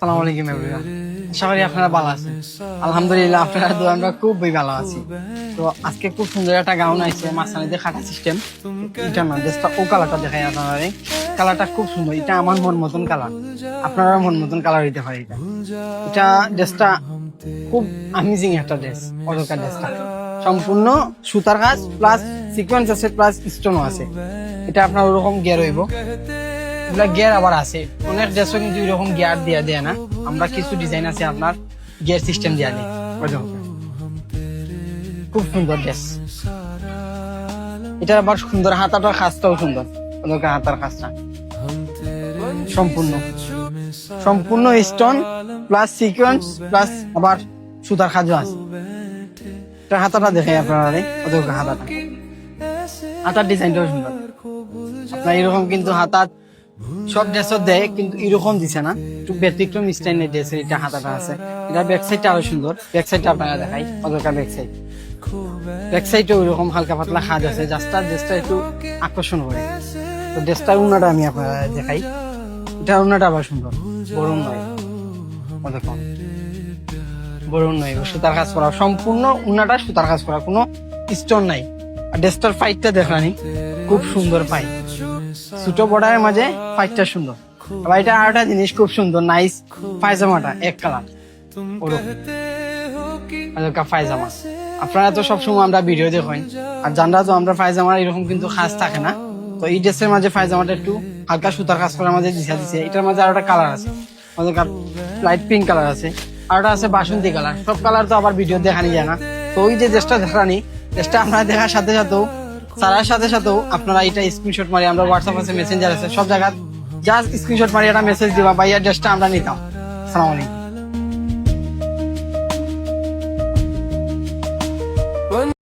আসসালামু আলাইকুম এভরিওয়ান, আশা করি আপনারা ভালো আছেন। আলহামদুলিল্লাহ আপনারা দোয়া আমরা খুবই ভালো আছি। তো আজকে খুব সুন্দর একটা গাউন আইছে, মাঝখানে যে খাটা সিস্টেম, এটা না ড্রেসটা ও কালারটা দেখাই আপনারা। কালারটা খুব সুন্দর, এটা আমার মন মতন কালার, আপনারা মন মতন কালার হইতে পারে। এটা ড্রেসটা খুব আমেজিং একটা ড্রেস। অলকা ড্রেসটা সম্পূর্ণ সুতার কাজ প্লাস সিকোয়েন্স আছে প্লাস স্টোনও আছে। এটা আপনার ওরকম গিয়ার হইব, এগুলা গিয়ার আবার আছে। অনেক ড্রেসও কিন্তু এরকম গিয়ার দিয়া দেয় না, আমরা কিছু ডিজাইন আছে আপনার গিয়ার সিস্টেম দিয়া দিই। খুব সুন্দর ড্রেস, এটা আবার সুন্দর হাতাটার কাজটাও সুন্দর। হাতার কাজটা সম্পূর্ণ সম্পূর্ণ স্টোন প্লাস সিকোয়েন্স প্লাস আবার সুতার কাজও আছে। এটা হাতাটা দেখে আপনারা, হাতাটা হাতার ডিজাইনটাও সুন্দর। আপনার এরকম কিন্তু হাতার সব ড্রেসও দেয়, কিন্তু এরকম দিছে না, একটু ব্যতিক্রম স্টাইলের ড্রেসের এটা হাতাটা আছে। এটা ব্যাক সাইডটা আরো সুন্দর, ব্যাক সাইডটা আপনারা দেখাই। অদরকার ব্যাক সাইডে ওইরকম হালকা পাতলা খাজ আছে, ড্রেসটা একটু আকর্ষণ করে। তো ড্রেসটার উন্নাটা আমি আপনারা দেখাই। এটা উন্নাটা আবার সুন্দর, বরুণ নয়, অদরকার বরুণ নয়, সুতার কাজ করা সম্পূর্ণ। উন্নাটা সুতার কাজ করা, কোনো স্টোন নাই। আর ড্রেসটার ফাইটটা দেখানি, খুব সুন্দর ফাইট, ছোট বর্ডারের মাঝে ফাইটটা সুন্দর। আবার এটা আরেকটা জিনিস খুব সুন্দর, নাইস পায়জামাটা এক কালার পায়জামা। আপনারা তো সবসময় আমরা ভিডিও দেখেন, আর জানরা তো আমরা পায়জামার এরকম কিন্তু খাস থাকে না। তো এই ড্রেসের মাঝে পায়জামাটা একটু হালকা সুতার কাজ করার মাঝে দিছে। এটার মাঝে আরেকটা কালার আছে, লাইট পিঙ্ক কালার আছে, আরেকটা আছে বাসন্তী কালার। সব কালার তো আবার ভিডিও দেখানি যায় না। তো ওই যে ড্রেসটা দেখানি, ড্রেসটা আপনারা দেখার সাথে সাথেও সারার সাথে সাথেও আপনারা এটা স্ক্রিনশট মারি, আমরা হোয়াটসঅ্যাপ আছে, মেসেঞ্জার আছে, সব জায়গায় জাস্ট স্ক্রিনশট মারি একটা মেসেজ দিবা, ভাইয়া ড্রেসটা আমরা নিতাম। আসসালামু আলাইকুম।